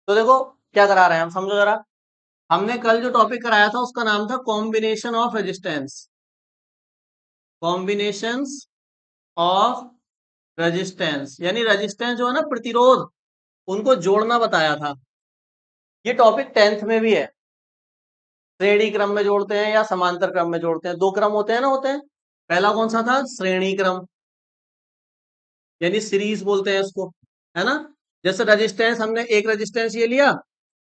तो देखो क्या करा रहे हैं हम, समझो जरा। हमने कल जो टॉपिक कराया था उसका नाम था combination of resistance, combinations of resistance, यानी रेजिस्टेंस जो है ना, प्रतिरोध, उनको जोड़ना बताया था। ये टॉपिक 10th में भी है। श्रेणी क्रम में जोड़ते हैं या समांतर क्रम में जोड़ते हैं, दो क्रम होते हैं ना, होते हैं। पहला कौन सा था? श्रेणी क्रम, यानी सीरीज बोलते हैं उसको, है ना। जैसे रेजिस्टेंस, हमने एक रेजिस्टेंस ये लिया,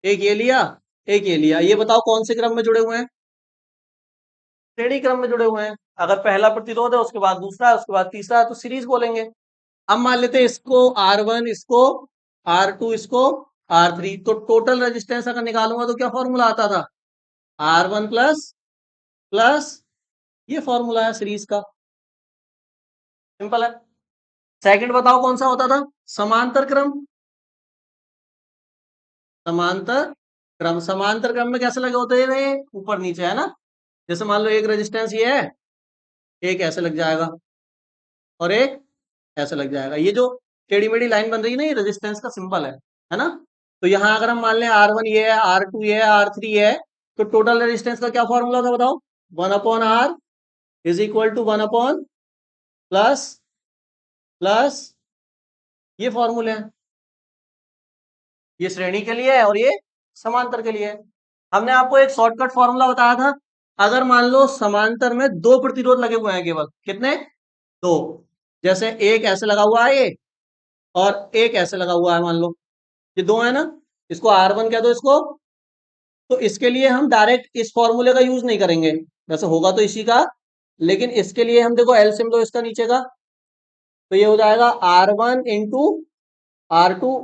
एक ये लिया, एक ये लिया, ये बताओ कौन से क्रम में जुड़े हुए हैं? श्रेणी क्रम में जुड़े हुए हैं। अगर पहला प्रतिरोध है, उसके बाद दूसरा है, उसके बाद तीसरा है, तो सीरीज बोलेंगे। अब मान लेते हैं इसको R1, इसको R2, इसको R3, तो टोटल रेजिस्टेंस अगर निकालूंगा तो क्या फॉर्मूला आता था? R1 प्लस प्लस, ये फॉर्मूला है सीरीज का, सिंपल है। सेकंड बताओ कौन सा होता था? समांतर क्रम, समांतर क्रम। समांतर क्रम में कैसे लगे होते हैं? ऊपर नीचे, है ना। जैसे मान लो एक रेजिस्टेंस ये है, एक ऐसे लग जाएगा और एक ऐसे लग जाएगा। ये जो टेढ़ी मेढ़ी लाइन बन रही है ना, ये रेजिस्टेंस का सिंबल है ना। तो यहां अगर हम मान लें R1 ये है, R2 ये है, R3 ये है, तो टोटल रेजिस्टेंस का क्या फॉर्मूला था बताओ? 1/R is equal to 1 plus plus, ये फॉर्मूले हैं। ये श्रेणी के लिए है और ये समांतर के लिए है। हमने आपको एक शॉर्टकट फॉर्मूला बताया था। अगर मान लो समांतर में दो प्रतिरोध लगे हुए हैं, केवल कितने? दो। जैसे एक ऐसे लगा हुआ है ये, और एक ऐसे लगा हुआ है, मान लो ये दो है ना, इसको R1 कह दो इसको। तो इसके लिए हम डायरेक्ट इस फॉर्मूले का यूज नहीं करेंगे, वैसे होगा तो इसी का, लेकिन इसके लिए हम देखो एलसीएम लो इसका नीचे का, तो ये हो जाएगा R1 into R2,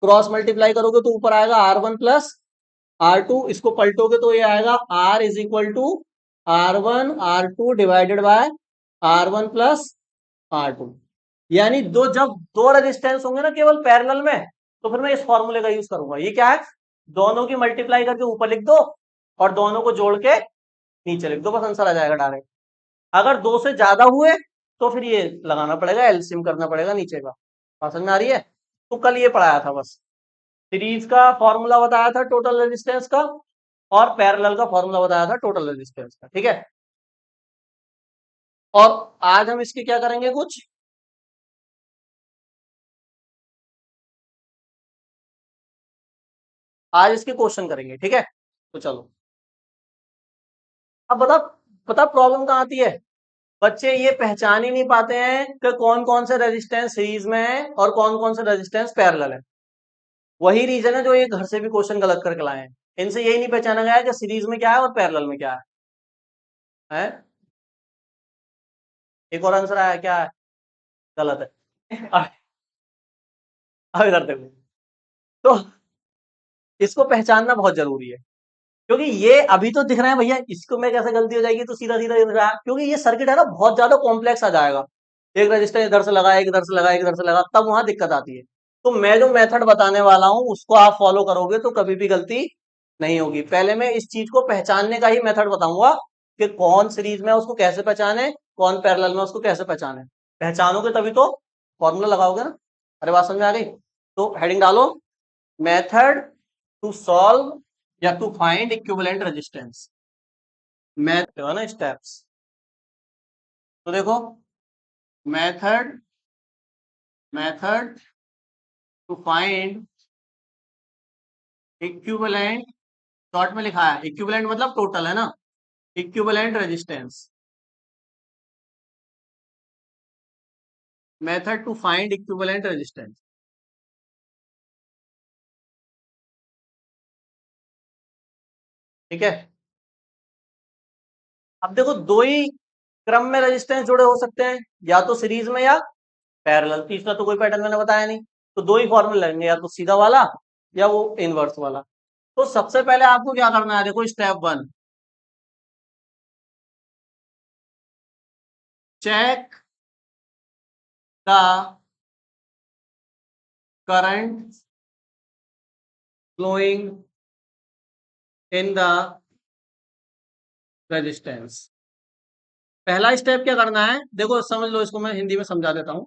cross multiply करोगे तो ऊपर आएगा R1 प्लस R2, इसको पलटोगे तो ये आएगा R is equal to R1 R2 divided by R1 plus R2। यानी दो, जब दो रेजिस्टेंस होंगे ना केवल पैरेलल में, तो फिर मैं इस फॉर्मूले का यूज करूंगा। ये क्या है? दोनों की मल्टीप्लाई करके ऊपर लिख दो और दोनों को जोड़ के नीचे लिख दो, बस आंसर आ जाएगा डायरेक्ट। अगर दो से ज्यादा हुए तो फिर ये लगाना पड़ेगा, एलसीएम करना पड़ेगा नीचे का। बात समझ में आ रही है? तो कल ये पढ़ाया था बस। सीरीज का फॉर्मूला बताया था टोटल रेजिस्टेंस का, और पैरेलल का फॉर्मूला बताया था टोटल रेजिस्टेंस का, ठीक है। और आज हम इसके क्या करेंगे, कुछ आज इसके क्वेश्चन करेंगे, ठीक है। तो चलो, अब बता, पता प्रॉब्लम कहाँ आती है? बच्चे ये पहचान ही नहीं पाते हैं कि कौन कौन से रेजिस्टेंस सीरीज में है और कौन कौन से रेजिस्टेंस पैरेलल है। वही रीजन है जो ये घर से भी क्वेश्चन गलत करके लाए हैं। इनसे यही नहीं पहचाना गया है कि सीरीज में क्या है और पैरेलल में क्या है? एक और आंसर आया, क्या है? गलत है। अब इधर देखो, तो इसको पहचानना बहुत जरूरी है, क्योंकि ये अभी तो दिख रहा है भैया, इसको में कैसे गलती हो जाएगी, तो सीधा सीधा दिख रहा है, क्योंकि ये सर्किट है ना, बहुत ज्यादा कॉम्प्लेक्स आ जाएगा। एक रजिस्टर इधर से लगा, एक इधर से लगा, एक इधर से लगा, तब वहां दिक्कत आती है। तो मैं जो मेथड बताने वाला हूं उसको आप फॉलो करोगे तो कभी भी गलती नहीं होगी। पहले मैं इस चीज को पहचानने का ही मेथड बताऊंगा कि कौन सीरीज में है उसको कैसे पहचाने, कौन पैरेलल में उसको कैसे पहचाने। पहचानोगे तभी तो फॉर्मूला लगाओगे ना। अरे बात समझ में आ गई? तो हेडिंग डालो, मेथड टू सॉल्व या to find equivalent resistance. Math है ना, स्टेप्स। तो देखो, method method to find equivalent, short में लिखा है इक्विवेलेंट मतलब टोटल, है ना। Equivalent resistance, method to find equivalent resistance, ठीक है। अब देखो, दो ही क्रम में रेजिस्टेंस जुड़े हो सकते हैं, या तो सीरीज में या पैरेलल, तीसरा तो कोई पैटर्न मैंने बताया नहीं। तो दो ही फॉर्मूले लगेंगे, या तो सीधा वाला या वो इनवर्स वाला। तो सबसे पहले आपको क्या करना है, देखो step one, check the current flowing in the resistance. पहला स्टेप क्या करना है, देखो समझ लो, इसको मैं हिंदी में समझा देता हूं,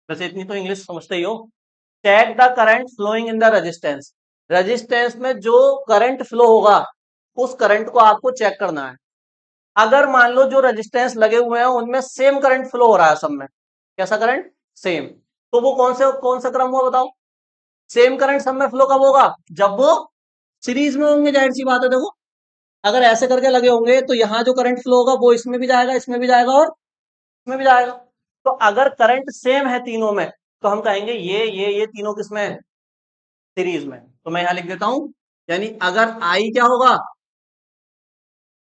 वैसे इतनी तो इंग्लिश समझते ही हो। Check the current flowing in the resistance, resistance में जो करंट फ्लो होगा उस करंट को आपको चेक करना है। अगर मान लो जो रेजिस्टेंस लगे हुए हैं उनमें सेम करंट फ्लो हो रहा है सब में, कैसा करंट, सेम, तो वो कौन सा क्रम हुआ बताओ। सेम करंट सब में फ्लो कब होगा, जब वो सीरीज में होंगे, जाहिर सी बात है। देखो अगर ऐसे करके लगे होंगे तो यहाँ जो करंट फ्लो होगा वो इसमें भी जाएगा, इसमें भी जाएगा और इसमें भी जाएगा। तो अगर करंट सेम है तीनों में तो हम कहेंगे ये तीनों किसमें है, सीरीज में। तो मैं यहां लिख देता हूं, यानी अगर आई क्या होगा,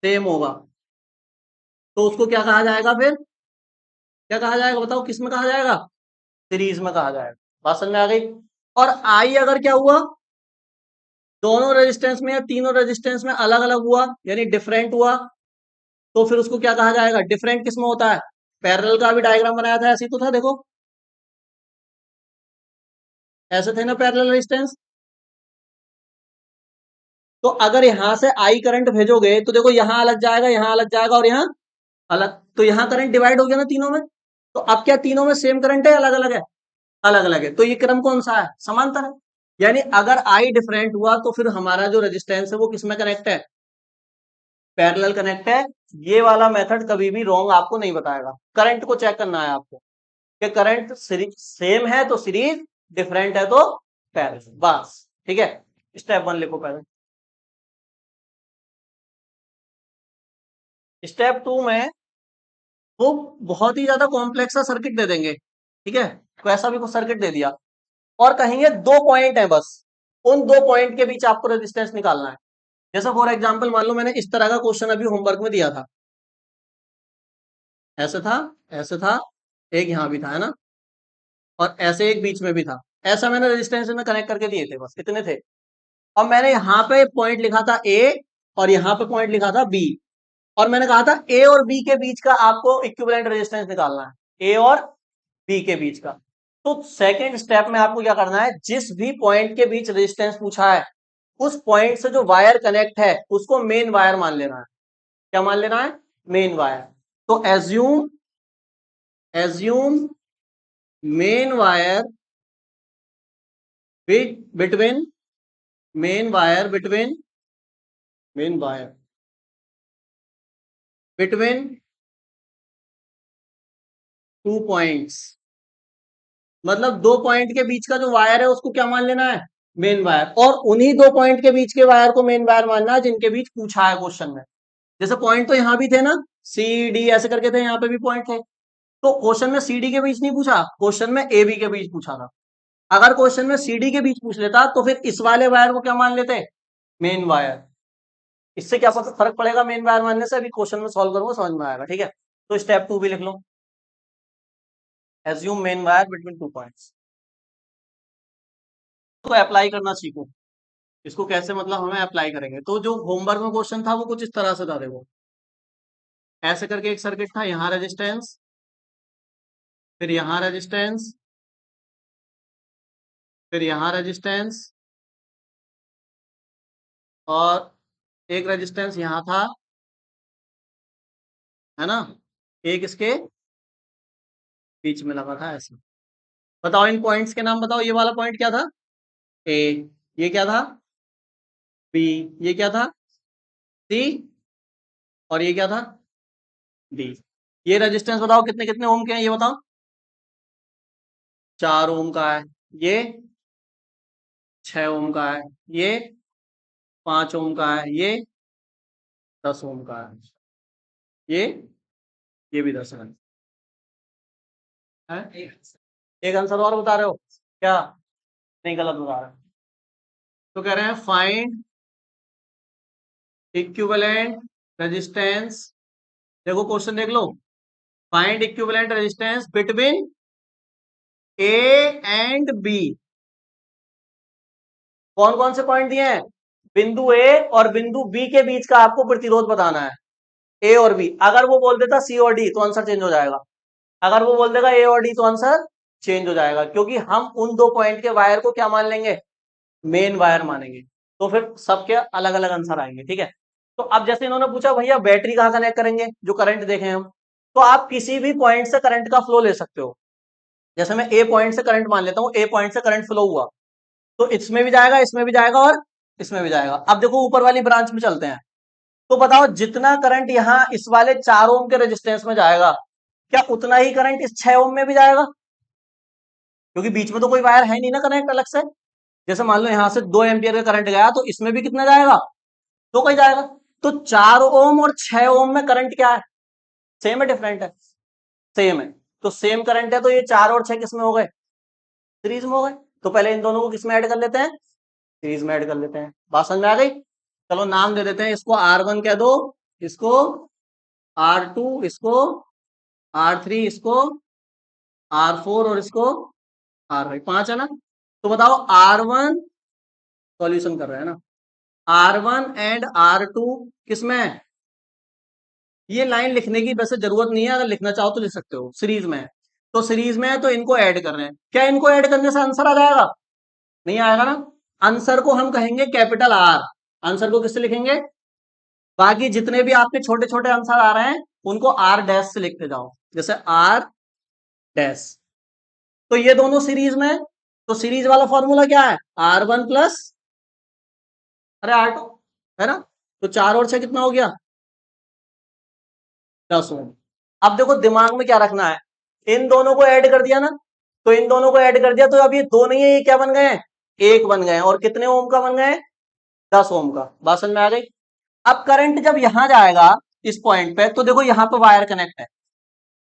सेम होगा, तो उसको क्या कहा जाएगा, फिर क्या कहा जाएगा बताओ, किस में कहा जाएगा, सीरीज में कहा जाएगा। बात समझ में आ गई। और आई अगर क्या हुआ, दोनों रेजिस्टेंस में या तीनों रेजिस्टेंस में अलग अलग हुआ, यानी डिफरेंट हुआ, तो फिर उसको क्या कहा जाएगा, डिफरेंट किसमें होता है, पैरेलल का भी डायग्राम बनाया था, ऐसे ही तो था, देखो ऐसे थे ना पैरेलल रेजिस्टेंस। तो अगर यहां से आई करंट भेजोगे तो देखो यहां अलग जाएगा, यहां अलग जाएगा और यहां अलग, तो यहां करंट डिवाइड हो गया ना तीनों में। तो अब क्या तीनों में सेम करंट है, अलग अलग है, अलग अलग है, तो ये क्रम कौन सा है, समांतर है। यानी अगर आई डिफरेंट हुआ तो फिर हमारा जो रेजिस्टेंस है वो किसमें कनेक्ट है, पैरेलल कनेक्ट है। ये वाला मेथड कभी भी रॉन्ग आपको नहीं बताएगा। करंट को चेक करना है आपको कि करंट सेम है तो सीरीज, डिफरेंट है तो पैरेलल, बस ठीक है। स्टेप 1 लिखो पहले। स्टेप 2 में वो बहुत ही ज्यादा कॉम्प्लेक्स सा सर्किट दे देंगे, ठीक है, तो ऐसा भी कुछ सर्किट दे दिया और कहेंगे दो पॉइंट है बस, उन दो पॉइंट के बीच आपको रेजिस्टेंस निकालना है। जैसे फॉर एग्जांपल मान लो मैंने इस तरह का क्वेश्चन अभी होमवर्क में दिया था, ऐसे था, ऐसे था, एक यहां भी था, है ना, और ऐसे एक बीच में भी था, ऐसा मैंने रेजिस्टेंस में कनेक्ट करके दिए थे, बस इतने थे। और मैंने यहाँ पे पॉइंट लिखा था ए और यहाँ पे पॉइंट लिखा था बी, और मैंने कहा था ए और बी के बीच का आपको इक्विवेलेंट रेजिस्टेंस निकालना है, ए और बी के बीच का। तो सेकंड स्टेप में आपको क्या करना है, जिस भी पॉइंट के बीच रेजिस्टेंस पूछा है उस पॉइंट से जो वायर कनेक्ट है उसको मेन वायर मान लेना है। क्या मान लेना है, मेन वायर। तो assume, assume main wire between, main wire between, main wire between two points, मतलब दो पॉइंट के बीच का जो वायर है उसको क्या मान लेना है, मेन वायर। और उन्हीं दो पॉइंट के बीच के वायर को मेन वायर मानना है जिनके बीच पूछा है क्वेश्चन में। जैसे पॉइंट तो यहां भी थे ना, सी डी ऐसे करके थे, यहाँ पे भी पॉइंट थे। तो क्वेश्चन में सी डी के बीच नहीं पूछा, क्वेश्चन में ए बी के बीच पूछा था। अगर क्वेश्चन में सी डी के बीच पूछ लेता तो फिर इस वाले वायर को क्या मान लेते, मेन वायर। इससे क्या फर्क पड़ेगा मेन वायर मानने से, अभी क्वेश्चन में सॉल्व करूंगा समझ में आएगा, ठीक है। तो स्टेप 2 भी लिख लो, assume main wire between two points. तो अप्लाई करना सीखो, इसको कैसे मतलब हमें अप्लाई करेंगे। तो जो होमवर्क में क्वेश्चन था वो कुछ इस तरह से था, देखो ऐसे करके एक सर्किट था, यहाँ रेजिस्टेंस, फिर यहाँ रेजिस्टेंस, फिर यहाँ रेजिस्टेंस, और एक रेजिस्टेंस यहाँ था, है ना, एक इसके बीच में लगा था ऐसे। बताओ इन पॉइंट्स के नाम बताओ, ये वाला पॉइंट क्या था, ए, ये क्या था, बी, ये क्या था, सी, और ये क्या था, डी। ये रेजिस्टेंस बताओ कितने कितने ओम के हैं, ये बताओ। 4 ओम का है, ये 6 ओम का है, ये 5 ओम का है, ये 10 ओम का है, ये ये भी 10 है। एक आंसर और बता रहे हो क्या, नहीं गलत बता रहे हो। तो कह रहे हैं फाइंड इक्विवेलेंट रेजिस्टेंस, देखो क्वेश्चन देख लो, find equivalent resistance between A and B. कौन कौन से पॉइंट दिए हैं, बिंदु ए और बिंदु बी के बीच का आपको प्रतिरोध बताना है, ए और बी। अगर वो बोल देता सी और डी तो आंसर चेंज हो जाएगा, अगर वो बोल देगा ए और डी तो आंसर चेंज हो जाएगा, क्योंकि हम उन दो पॉइंट के वायर को क्या मान लेंगे, मेन वायर मानेंगे। तो फिर सबके अलग अलग आंसर आएंगे, ठीक है। तो अब जैसे इन्होंने पूछा भैया बैटरी कहाँ कनेक्ट करेंगे, जो करंट देखे हम, तो आप किसी भी पॉइंट से करंट का फ्लो ले सकते हो। जैसे मैं ए पॉइंट से करंट मान लेता हूं, ए पॉइंट से करंट फ्लो हुआ, तो इसमें भी जाएगा, इसमें भी जाएगा और इसमें भी जाएगा। अब देखो ऊपर वाली ब्रांच में चलते हैं। तो बताओ जितना करंट यहां इस वाले 4 ओम के रेजिस्टेंस में जाएगा, क्या उतना ही करंट इस 6 ओम में भी जाएगा? क्योंकि बीच में तो कोई वायर है नहीं ना कनेक्ट अलग से। जैसे मान लो यहां से 2 एम्पियर का करंट गया तो इसमें भी कितना जाएगा? 2 का ही जाएगा। तो 4 ओम और 6 ओम में करंट क्या है? सेम है डिफरेंट है? सेम है। तो सेम करंट है, तो ये 4 और 6 किस में हो गए? सीरीज में हो गए। तो पहले इन दोनों को किस में ऐड कर लेते हैं? सीरीज में ऐड कर लेते हैं। बात समझ में आ गई? चलो नाम दे देते हैं, इसको R1 कह दो, इसको R2, इसको R3, इसको R4 और इसको R5। 5 है ना? तो बताओ R1 सॉल्यूशन कर रहे हैं ना, R1 एंड R2 किसमें है? ये लाइन लिखने की वैसे जरूरत नहीं है, अगर लिखना चाहो तो लिख सकते हो। सीरीज में है तो सीरीज में है, तो इनको ऐड कर रहे हैं। क्या इनको ऐड करने से आंसर आ जाएगा? नहीं आएगा ना। आंसर को हम कहेंगे कैपिटल R। आंसर को किससे लिखेंगे? बाकी जितने भी आपके छोटे छोटे आंसर आ रहे हैं उनको R डैश से लिखते जाओ, जैसे R डैश। तो ये दोनों सीरीज में है, तो सीरीज वाला फॉर्मूला क्या है? R1 प्लस अरे R2 है ना। तो 4 और 6 कितना हो गया? 10 ओम। अब देखो दिमाग में क्या रखना है, इन दोनों को ऐड कर दिया ना, तो इन दोनों को ऐड कर दिया, तो अब ये 2 नहीं है, ये क्या बन गए हैं? 1 बन गए हैं। और कितने ओम का बन गए? 10 ओम का। बात समझ में आ गई? अब करंट जब यहां जाएगा इस पॉइंट पे, तो देखो यहां पे वायर कनेक्ट है,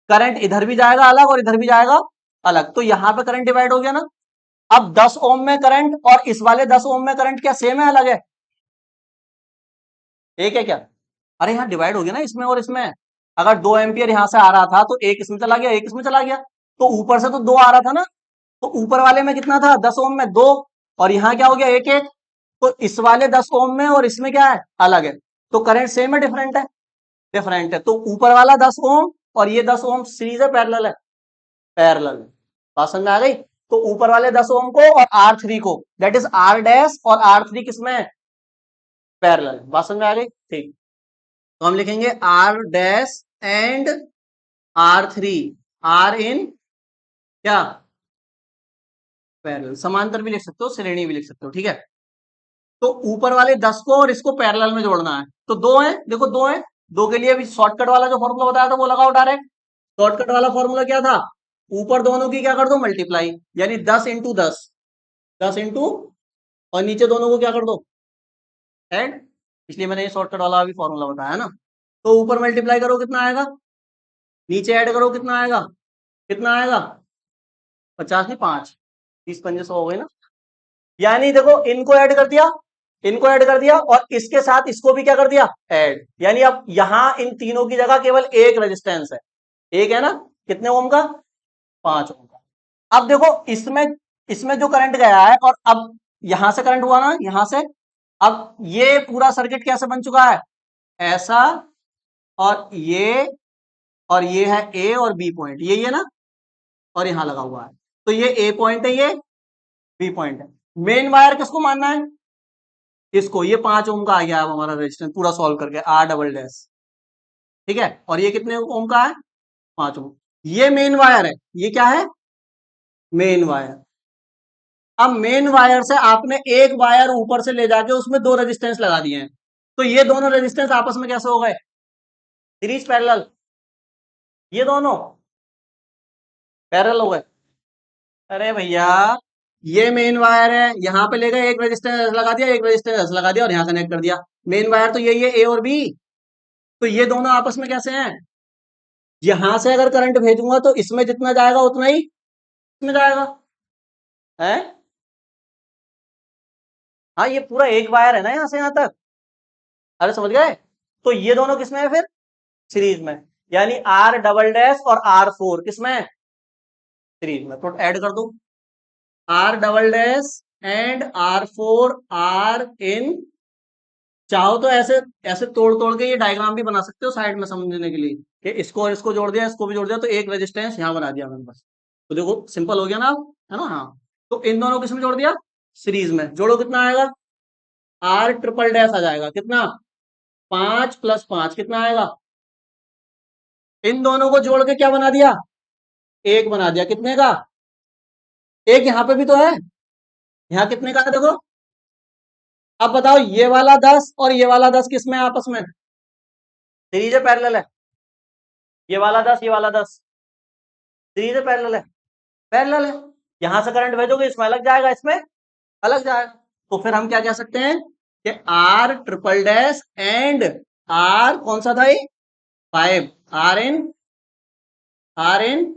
करंट इधर भी जाएगा अलग और इधर भी जाएगा अलग, तो यहां पे करंट डिवाइड हो गया ना। अब 10 ओम में करंट और इस वाले 10 ओम में करंट क्या सेम है अलग है? एक है क्या? अरे यहाँ डिवाइड हो गया ना इसमें और इसमें। अगर 2 एम्पियर यहां से आ रहा था तो एक इसमें चला गया, एक इसमें चला गया। तो ऊपर से तो 2 आ रहा था ना, तो ऊपर वाले में कितना था? 10 ओम में 2, और यहाँ क्या हो गया? एक एक। तो इस वाले 10 ओम में और इसमें क्या है? अलग है। तो करंट सेम है डिफरेंट है? डिफरेंट है। तो ऊपर वाला 10 ओम और ये 10 ओम सीरीज है पैरेलल है? पैरेलल है। बात समझ में आ गई? तो ऊपर वाले 10 ओम को और R3 को, दैट इज R डैश और R3 किसमें है? पैरेलल। बात समझ में आ गई? ठीक। तो हम लिखेंगे R dash and R3, R इन क्या? पैरेलल। समांतर भी लिख सकते हो, श्रेणी भी लिख सकते हो, ठीक है। तो ऊपर वाले 10 को और इसको पैरेलल में जोड़ना है, तो 2 है, देखो 2 है। 2 के लिए भी शॉर्टकट वाला जो फॉर्मूला बताया था वो लगाओ डायरेक्ट। शॉर्टकट वाला फॉर्मूला क्या था? ऊपर दोनों की क्या कर दो? मल्टीप्लाई, यानी 10 इंटू 10, 10 इंटू, और नीचे दोनों को क्या कर दो? ऐड। इसलिए मैंने ये शॉर्टकट वाला भी फॉर्मूला बताया ना। तो ऊपर मल्टीप्लाई करो कितना आएगा, नीचे ऐड करो कितना आएगा? कितना आएगा? 50 नहीं 5, 30 पंजे 100 हो गए ना। यानी देखो इनको ऐड कर दिया, इनको ऐड कर दिया, और इसके साथ इसको भी क्या कर दिया? ऐड। यानी अब यहां इन तीनों की जगह केवल एक रेजिस्टेंस है, एक है ना। कितने ओम का? 5 ओम का। अब देखो इसमें, इसमें जो करंट गया है, और अब यहां से करंट हुआ ना, यहां से। अब ये पूरा सर्किट कैसे बन चुका है? ऐसा, और ये है ए और बी पॉइंट, यही है ना, और यहां लगा हुआ है। तो ये ए पॉइंट है, ये बी पॉइंट है। मेन वायर किसको मानना है? इसको। ये 5 ओम का आ गया अब हमारा रेजिस्टेंस पूरा सॉल्व करके, R डबल डैश, ठीक है। और ये कितने ओम का है? 5 ओम। ये मेन वायर है, ये क्या है? Main wire. अब मेन वायर से आपने एक वायर ऊपर से ले जाके उसमें 2 रेजिस्टेंस लगा दिए हैं, तो ये दोनों रेजिस्टेंस आपस में कैसे हो गए? Series parallel. ये दोनों पैरेलल हो गए। अरे भैया, ये मेन वायर है, यहां पे ले गए, एक रेजिस्टेंस लगा दिया, एक रेजिस्टेंस लगा दिया, और यहां कनेक्ट कर दिया। मेन वायर तो यही है, ए और बी। तो ये दोनों आपस में कैसे हैं? यहां से अगर करंट भेजूंगा तो इसमें जितना जाएगा उतना ही इसमें जाएगा, है। हाँ, ये पूरा एक वायर है ना यहां से यहां तक। अरे समझ गए? तो ये दोनों किसमें है फिर? सीरीज में। यानी R डबल डैश और R4 किसमें है? सीरीज में। तो ऐड कर दो, R double dash and R4 are in. चाहो तो ऐसे ऐसे तोड़ तोड़ के ये डायग्राम भी बना सकते हो साइड में समझने के लिए, कि इसको और इसको जोड़ दिया, इसको भी जोड़ दिया, तो एक रेजिस्टेंस यहाँ बना दिया मैंने बस। तो देखो सिंपल हो गया ना अब, है ना। हाँ, तो इन दोनों को किसमें जोड़ दिया? सीरीज में। जोड़ो कितना आएगा? R ट्रिपल डैश आ जाएगा, कितना? 5 प्लस 5 कितना आएगा? इन दोनों को जोड़ के क्या बना दिया? एक बना दिया। कितने का? एक यहाँ पे भी तो है, यहाँ कितने का है देखो। अब बताओ ये वाला 10 और ये वाला 10 किसमें है आपस में? सीरीज है, पैरेलल है? ये वाला 10, ये वाला 10 सीरीज है, पैरेलल है? पैरेलल है। यहां से करंट भेजोगे इसमें अलग जाएगा, इसमें अलग जाएगा। तो फिर हम क्या कह सकते हैं कि R triple dash and R कौन सा था ये? 5, आर इन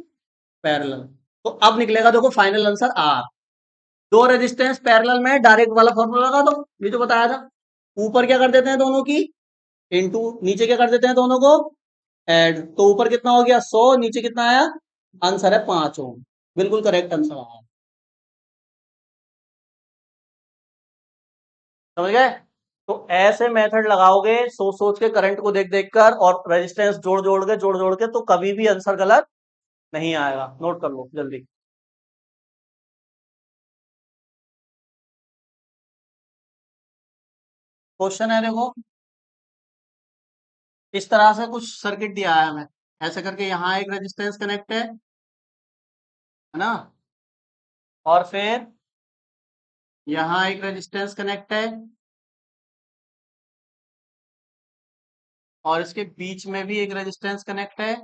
पैरेलल। तो अब निकलेगा देखो फाइनल आंसर आर। दो रेजिस्टेंस पैरेलल में, डायरेक्ट वाला फॉर्मूला लगा दो, ये जो बताया था। ऊपर क्या कर देते हैं दोनों की इनटू, नीचे क्या कर देते हैं दोनों को ऐड। तो ऊपर कितना हो गया 100, नीचे कितना आया? आंसर है 5 ओम। बिल्कुल करेक्ट आंसर आया। समझ गए? तो ऐसे मेथड लगाओगे सोच सोच के, करंट को देख देख कर, और रेजिस्टेंस जोड़ जोड़ के, तो कभी भी आंसर गलत नहीं आएगा। नोट कर लो जल्दी। क्वेश्चन है देखो, इस तरह से कुछ सर्किट दिया है हमें। ऐसे करके यहाँ एक रेजिस्टेंस कनेक्ट है ना, और फिर यहाँ एक रेजिस्टेंस कनेक्ट है, और इसके बीच में भी एक रेजिस्टेंस कनेक्ट है,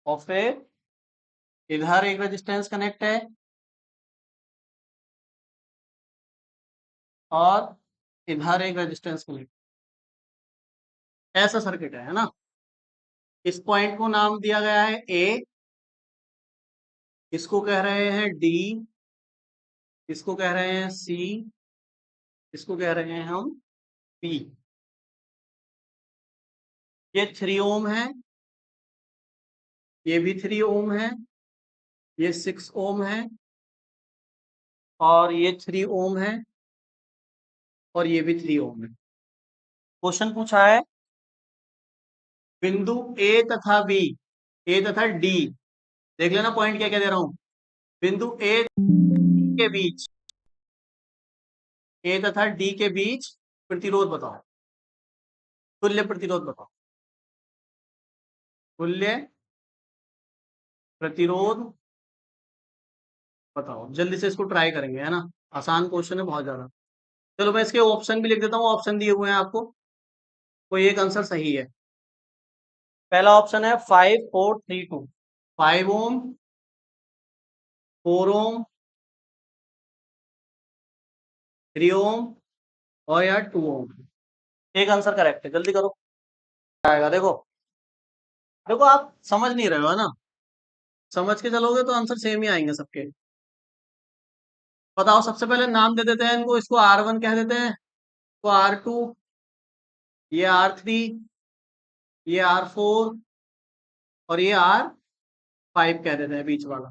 और फिर इधर एक रेजिस्टेंस कनेक्ट है, और इधर एक रेजिस्टेंस कनेक्ट। ऐसा सर्किट है ना। इस पॉइंट को नाम दिया गया है ए, इसको कह रहे हैं डी, इसको कह रहे हैं सी, इसको कह रहे हैं हम पी। ये 3 ओम है, ये भी 3 ओम है, ये 6 ओम है, और ये 3 ओम है, और ये भी 3 ओम है। क्वेश्चन पूछा है बिंदु ए तथा बी, ए तथा डी, देख लेना पॉइंट क्या क्या दे रहा हूं। बिंदु ए के बीच, ए तथा डी के बीच प्रतिरोध बताओ, तुल्य प्रतिरोध बताओ। तुल्य प्रतिरोध बताओ। जल्दी से इसको ट्राई करेंगे, है ना। आसान क्वेश्चन है बहुत ज्यादा। चलो मैं इसके ऑप्शन भी लिख देता हूँ, ऑप्शन दिए हुए हैं आपको, कोई एक आंसर सही है। पहला ऑप्शन है 5432, 5 ओम, 4 ओम, 3 ओम, और यार 2 ओम। एक आंसर करेक्ट है, जल्दी करो। आएगा देखो। देखो आप समझ नहीं रहे हो, है ना। समझ के चलोगे तो आंसर सेम ही आएंगे सबके। बताओ, सबसे पहले नाम दे देते हैं इनको। इसको R1 कह देते हैं, तो R2, ये R3, ये R4, और ये R5 कह देते हैं बीच वाला।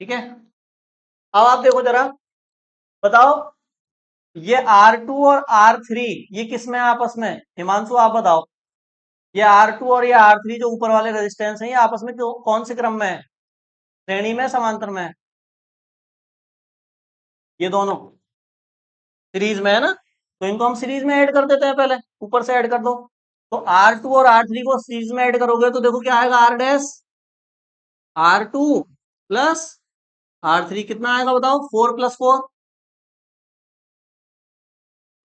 ठीक है। अब आप देखो जरा, बताओ ये R2 और R3 ये किस में है आपस में? हिमांशु आप बताओ, ये R2 और ये R3 जो ऊपर वाले रेजिस्टेंस हैं, ये आपस में कौन से क्रम में है? श्रेणी में, समांतर में? ये दोनों सीरीज में है ना, तो इनको हम सीरीज में ऐड कर देते हैं। पहले ऊपर से ऐड कर दो। तो R2 और R3 को सीरीज में ऐड करोगे तो देखो क्या आएगा, R dash R2 plus R3 कितना आएगा बताओ, 4 + 4।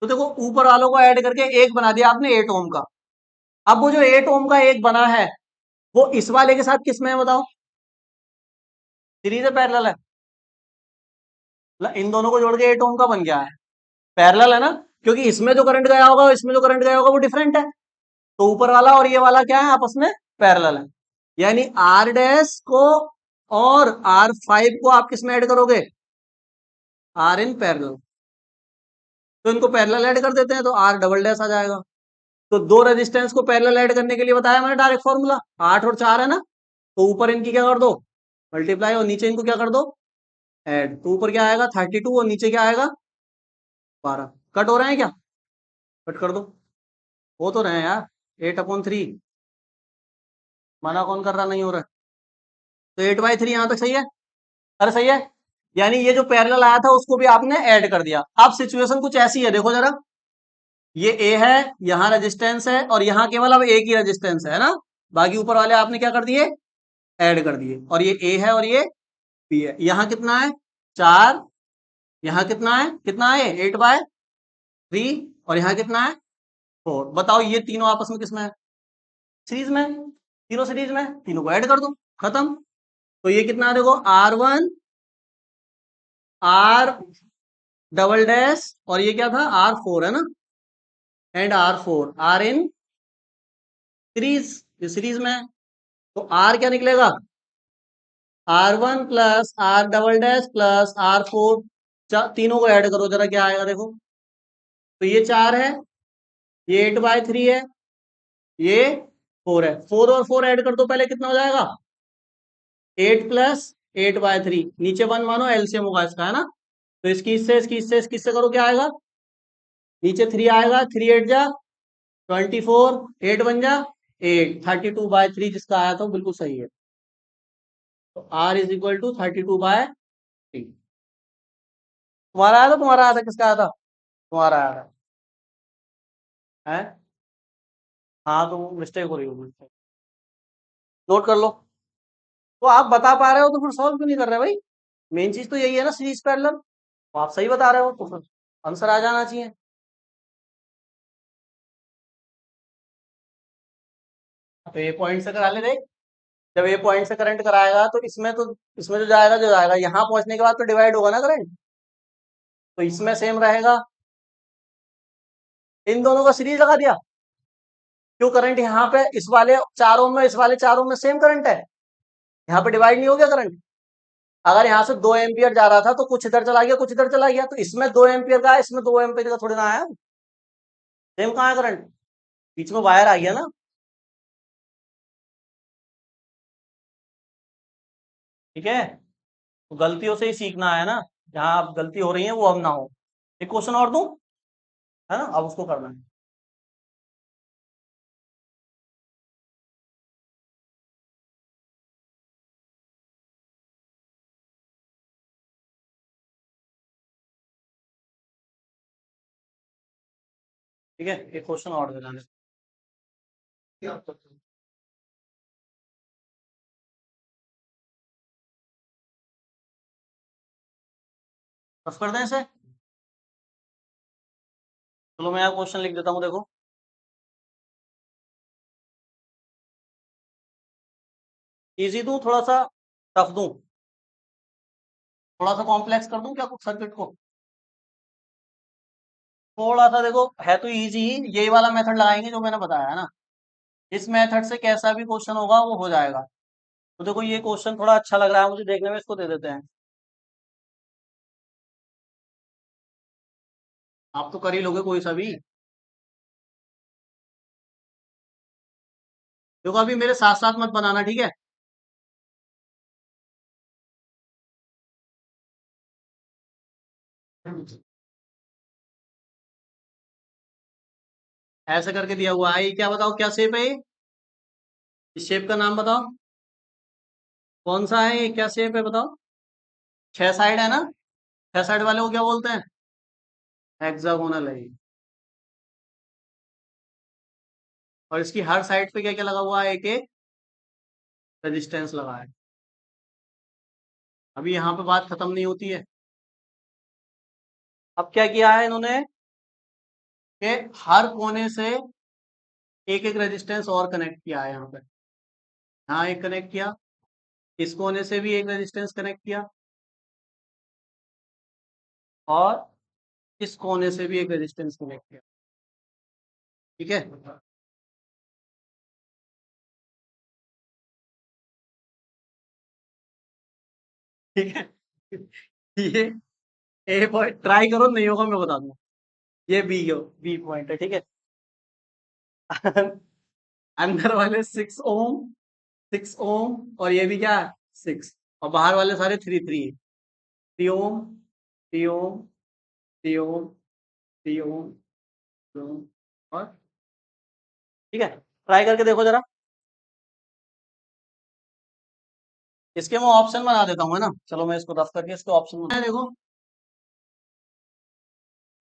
तो देखो ऊपर वालों को ऐड करके एक बना दिया आपने 8 ओम का। अब वो जो 8 ओम का एक बना है, वो इस वाले के साथ किस में है बताओ? सीरीज है, पैरेलल है? इन दोनों को जोड़ के 8 ओम का बन गया है। पैरेलल है ना, क्योंकि इसमें जो करंट गया होगा, इसमें जो करंट गया होगा, वो डिफरेंट है। तो ऊपर वाला और ये वाला क्या है, आपस में पैरेलल है। यानी आर डैश को और R5 को आप किस में ऐड करोगे? Are in parallel. तो इनको पैरेलल ऐड कर देते हैं, तो आर डबल डैश आ जाएगा। तो दो रेजिस्टेंस को पैरेलल ऐड करने के लिए बताया मैंने डायरेक्ट फॉर्मूला, 8 और 4 है ना। तो ऊपर इनकी क्या कर दो, मल्टीप्लाई, और नीचे इनको क्या कर दो, ऐड। तो ऊपर क्या आएगा 32, और नीचे क्या आएगा 12। कट हो रहे हैं क्या? कट कर दो। हो तो रहे हैं यार, 8/3 मना कौन कर रहा नहीं हो रहा है? तो 8/3 यहां तक सही है। अरे सही है। यानी ये जो पैरेलल आया था उसको भी आपने ऐड कर दिया। अब सिचुएशन कुछ ऐसी है, देखो जरा, ये ए है, यहाँ रेजिस्टेंस है, और यहाँ केवल अब एक ही रेजिस्टेंस है ना। बाकी ऊपर वाले आपने क्या कर दिए, ऐड कर दिए। और ये ए है और ये बी है। यहाँ कितना है 4, यहाँ कितना है 8/3, और यहाँ कितना है 4। बताओ ये तीनों आपस में किसमें है? सीरीज में। तीनों सीरीज में, तीनों को ऐड कर दो, खत्म। तो ये कितना देखो R1 R डबल डैश, और ये क्या था R4 है ना, and R4 are in series, ये सीरीज में है। तो R क्या निकलेगा R1 plus R double dash plus R4, तीनों को ऐड करो जरा क्या आएगा देखो। तो ये 4 है, ये 8/3 है, ये 4 है। 4 और 4 ऐड कर दो पहले, कितना हो जाएगा 8 प्लस 8/3, नीचे 1 मानो एलसीएम होगा इसका, है ना। तो इसकी इससे करो, क्या आएगा नीचे 3 आएगा, 3 8 जा 24, 8 1 जा 8, 32/3 जिसका आया था वो बिल्कुल सही है। तो R इज इक्वल टू 32/3। तुम्हारा आया था, तुम्हारा आया था, किसका आया था, तुम्हारा आया था है। हाँ तो मिस्टेक हो रही होगी, नोट कर लो। तो आप बता पा रहे हो तो फिर सॉल्व क्यों नहीं कर रहे भाई? मेन चीज तो यही है ना, सीरीज पैरेलल। तो आप सही बता रहे हो तो फिर आंसर आ जाना चाहिए। तो ये पॉइंट से करा ले देख, जब ये पॉइंट से करंट कराएगा तो इसमें जो जाएगा यहाँ पहुंचने के बाद तो डिवाइड होगा ना करंट, तो इसमें सेम रहेगा। इन दोनों का सीरीज लगा दिया, क्यों करंट यहाँ पे इस वाले 4 ओम में, इस वाले 4 ओम में सेम करंट है, यहाँ पे डिवाइड नहीं हो गया करंट। अगर यहाँ से 2 एम्पियर जा रहा था तो कुछ इधर चला गया, कुछ इधर चला गया, तो इसमें 2 एम्पियर का है, इसमें 2 एम्पियर का थोड़ी ना आया, सेम कहाँ है करंट, बीच में वायर आ गया ना। ठीक है, तो गलतियों से ही सीखना है ना, जहाँ आप गलती हो रही है वो अब ना हो। एक क्वेश्चन और दूं, है ना, अब उसको करना है। ठीक है, एक क्वेश्चन और देना है। बस कर दें इसे, चलो मैं यहाँ क्वेश्चन लिख देता हूँ, देखो। इजी दूं थोड़ा सा, टफ दूं, थोड़ा सा कॉम्प्लेक्स कर दूं क्या कुछ सर्किट को? थोड़ा सा देखो, है तो इजी ही, यही वाला मेथड लगाएंगे जो मैंने बताया है ना, इस मेथड से कैसा भी क्वेश्चन होगा वो हो जाएगा। तो देखो ये क्वेश्चन थोड़ा अच्छा लग रहा है मुझे देखने में, इसको दे देते हैं। आप तो कर ही लोगे कोई सा भी। देखो अभी मेरे साथ साथ मत बनाना, ठीक है। ऐसे करके दिया हुआ है, ये क्या बताओ क्या शेप है ये? इस शेप का नाम बताओ, कौन सा है ये, क्या शेप है बताओ? 6 साइड है ना, 6 साइड वाले को क्या बोलते हैं? हेक्सागोनल है ये। और इसकी हर साइड पे क्या क्या लगा हुआ है, एक एक रेजिस्टेंस लगा है। अभी यहाँ पे बात खत्म नहीं होती है। अब क्या किया है इन्होंने कि हर कोने से एक एक रेजिस्टेंस और कनेक्ट किया है यहाँ पे। यहाँ एक कनेक्ट किया, इस कोने से भी एक रेजिस्टेंस कनेक्ट किया, और इस कोने से भी एक रेजिस्टेंस कनेक्ट किया। ठीक है, ठीक है। ये ए पॉइंट ट्राई करो, नहीं होगा मैं बता दूंगा। ये बी पॉइंट है, ठीक है। अंदर वाले 6 ओम, 6 ओम, और ये भी क्या है 6, और बाहर वाले सारे 3 3, 3 ओम, 3 ओम, 3 ओम, 3 ओम, 3 ओम, और ठीक है, ट्राई करके देखो जरा। इसके मैं ऑप्शन बना देता हूँ, है ना, चलो मैं इसको रफ करके इसके ऑप्शन बना देखो।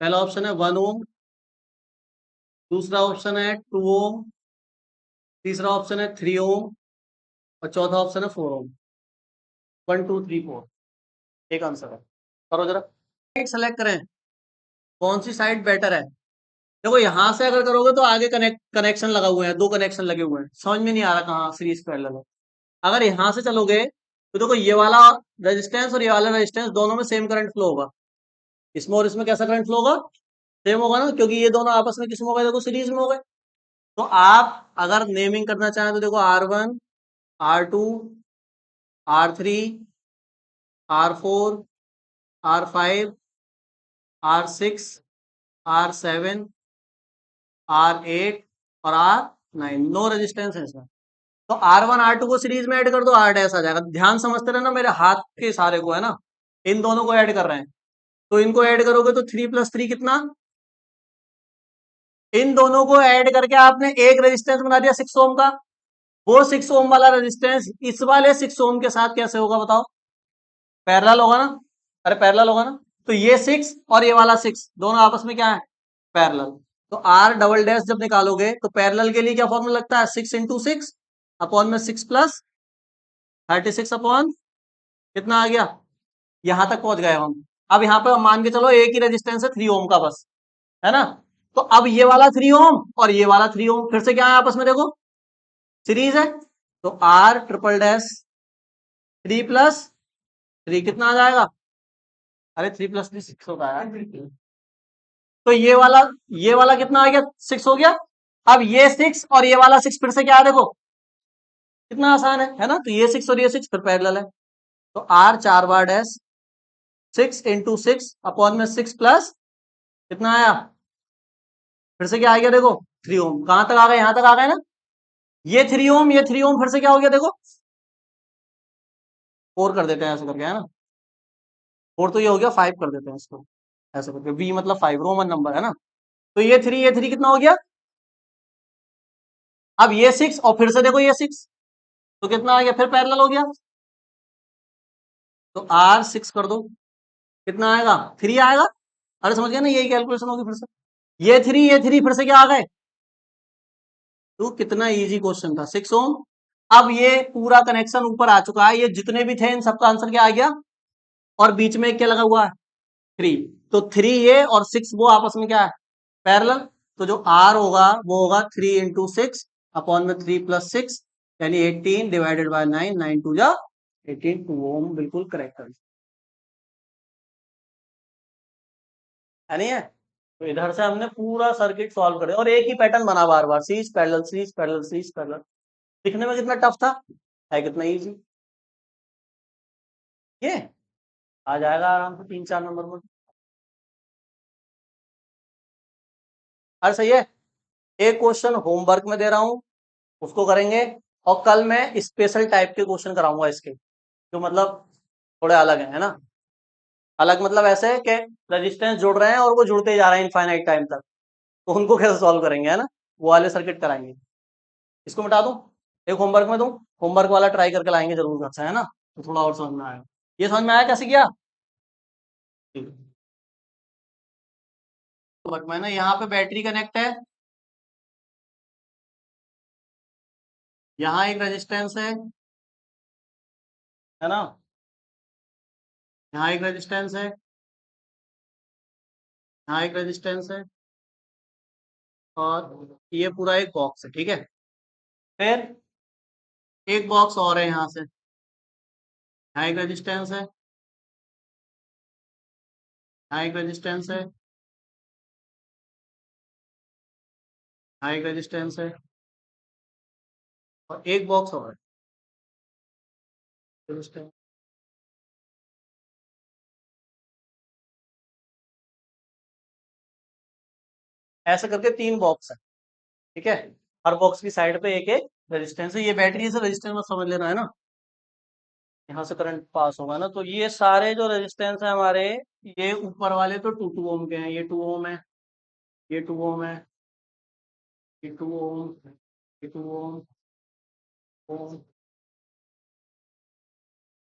पहला ऑप्शन है 1 ओम, दूसरा ऑप्शन है 2 ओम, तीसरा ऑप्शन है 3 ओम, और चौथा ऑप्शन है 4 ओम। 1 2 3 4, एक आंसर है। करो जरा, साइड सेलेक्ट करें, कौन सी साइड बेटर है। देखो यहां से अगर करोगे तो आगे कनेक्शन लगा हुए हैं, दो कनेक्शन लगे हुए हैं, समझ में नहीं आ रहा कहाँ सीरीज पैरेलल है। अगर यहां से चलोगे तो देखो ये वाला रेजिस्टेंस और ये वाला रेजिस्टेंस दोनों में सेम करंट फ्लो होगा, इसमें और इसमें कैसा करंट फ्लो होगा, सेम होगा ना, क्योंकि ये दोनों आपस में किसमें हो गए, देखो सीरीज में हो गए। तो आप अगर नेमिंग करना चाहें तो देखो R1, R2, R3, R4, R5, R6, R7, R8 और R9, नो रेजिस्टेंस है इसमें। तो R1 R2 को सीरीज में ऐड कर दो, R डैश आ जाएगा। ध्यान समझते रहना मेरे हाथ के इशारे को, है ना, इन दोनों को ऐड कर रहे हैं, तो इनको ऐड करोगे तो 3 + 3 कितना, इन दोनों को ऐड करके आपने एक रेजिस्टेंस बना दिया 6 ओम का। वो 6 ओम वाला रेजिस्टेंस इस वाले 6 ओम के साथ कैसे होगा बताओ, पैरेलल होगा ना, अरे पैरेलल होगा ना। तो ये 6 और ये वाला 6 दोनों आपस में क्या है, पैरेलल। तो R डबल डैश जब निकालोगे तो पैरेलल के लिए क्या फॉर्मूला लगता है, 6 × 6 अपॉन में 6 + 36 अपॉन कितना आ गया, यहां तक पहुंच गए हम। अब यहाँ पे मान के चलो एक ही रेजिस्टेंस है 3 ओम का बस, है ना। तो अब ये वाला 3 ओम और ये वाला 3 ओम फिर से क्या है आपस में, देखो सीरीज है। तो R ट्रिपल डैश 3 + 3 कितना आ जाएगा, अरे 3 + 3 6 होता है। तो ये वाला कितना आ गया, 6 हो गया। अब ये 6 और ये वाला 6 फिर से क्या है, देखो कितना आसान है ना। तो ये 6 और ये 6 फिर पैरेलल है। तो R 4 बार डैश 6 × 6 अपॉन में 6 प्लस कितना आया, फिर से क्या आ गया, देखो 3 ओम। कहां तक आ गए, यहां तक आ गए ना। ये 3 ओम, ये 3 ओम फिर से क्या हो गया, देखो 4 कर देते हैं ऐसे करके, है ना। 4 तो ये हो गया, 5 कर देते हैं इसको ऐसे करके, V मतलब 5 रोमन नंबर है ना। तो ये 3 कितना हो गया। अब ये 6 और फिर से देखो ये 6, तो कितना आ गया, फिर पैरेलल हो गया। तो R 6 कर दो, कितना आएगा, 3 आएगा। अरे समझ गया ना, यही कैलकुलेशन होगी फिर से। ये 3 फिर से क्या आ गए, तो कितना इजी क्वेश्चन था, 6 ओम। अब ये पूरा कनेक्शन ऊपर आ चुका है, ये जितने भी थे इन सबका आंसर क्या आ गया, और बीच में क्या लगा हुआ है, 3। तो 3 ये और 6 वो आपस में क्या है, पैरेलल। तो जो R होगा वो होगा 3 × 6 अपॉन में 3 + 6 यानी 18 डिवाइडेड बाय 9, 9 2 जा 18, 2 ओम बिल्कुल करेक्ट है नहीं है। तो इधर से हमने पूरा सर्किट सॉल्व कर दिया और एक ही पैटर्न बना बार बार, series parallel series parallel series parallel. दिखने में कितना टफ था, है कितना इजी। ये आ जाएगा आराम से 3 4 नंबर में। अरे सही है। एक क्वेश्चन होमवर्क में दे रहा हूं, उसको करेंगे। और कल मैं स्पेशल टाइप के क्वेश्चन कराऊंगा इसके, जो मतलब थोड़े अलग है ना। अलग मतलब ऐसे है कि रेजिस्टेंस जुड़ रहे हैं और वो जुड़ते ही जा रहे हैं इनफाइनाइट टाइम तक, तो उनको कैसे सॉल्व करेंगे, है ना, वो वाले सर्किट कराएंगे। इसको मिटा दूं, एक होमवर्क में दूं, होमवर्क वाला ट्राई करके लाएंगे जरूर घर से, है ना, तो थोड़ा और समझ में आएगा। ये समझ में आया कैसे किया, ठीक है। होमवर्क में ना यहाँ पे बैटरी कनेक्ट है, यहाँ एक रेजिस्टेंस है ना, यहाँ एक रेजिस्टेंस है, यहाँ एक रेजिस्टेंस है, और ये पूरा एक बॉक्स है, ठीक है। फिर एक बॉक्स और है यहाँ से, यहाँ एक रेजिस्टेंस है, यहाँ एक रेजिस्टेंस है, यहाँ एक रेजिस्टेंस है, और एक बॉक्स और है रेजिस्टेंस। ऐसे करके 3 बॉक्स है, ठीक है। हर बॉक्स की साइड पे एक एक रेजिस्टेंस है। ये बैटरी से रेजिस्टेंस में समझ लेना, है ना। यहाँ से करंट पास होगा ना, तो ये सारे जो रेजिस्टेंस है हमारे, ये ऊपर वाले तो 2 2 ओम के हैं, ये 2 ओम है, ये 2 ओम है, ये 2 ओम, ये 2 ओम, ओम,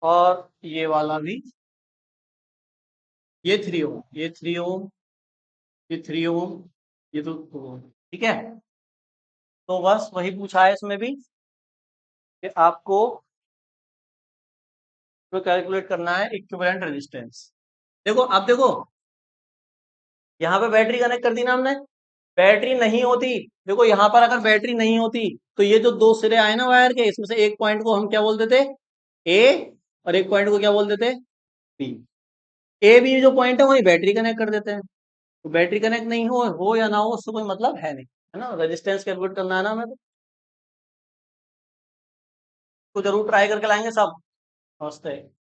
और ये वाला भी, ये 3 ओम, ये 3 ओम, ये 3 ओम, ये तो 2 ओम, ठीक है। तो बस वही पूछा है इसमें भी कि आपको जो कैलकुलेट करना है इक्विवेलेंट रेजिस्टेंस। देखो अब देखो, यहाँ पे बैटरी कनेक्ट कर दी ना हमने, बैटरी नहीं होती, देखो यहाँ पर अगर बैटरी नहीं होती तो ये जो दो सिरे आए ना वायर के, इसमें से एक पॉइंट को हम क्या बोल देते, ए, और एक पॉइंट को क्या बोल देते, बी। ए बी जो पॉइंट है वही बैटरी कनेक्ट कर देते हैं। तो बैटरी कनेक्ट नहीं हो या ना हो, उससे कोई मतलब है नहीं, है ना। रेजिस्टेंस कैलकुलेट करना है ना हमें, तो जरूर ट्राई करके लाएंगे सब। नमस्ते।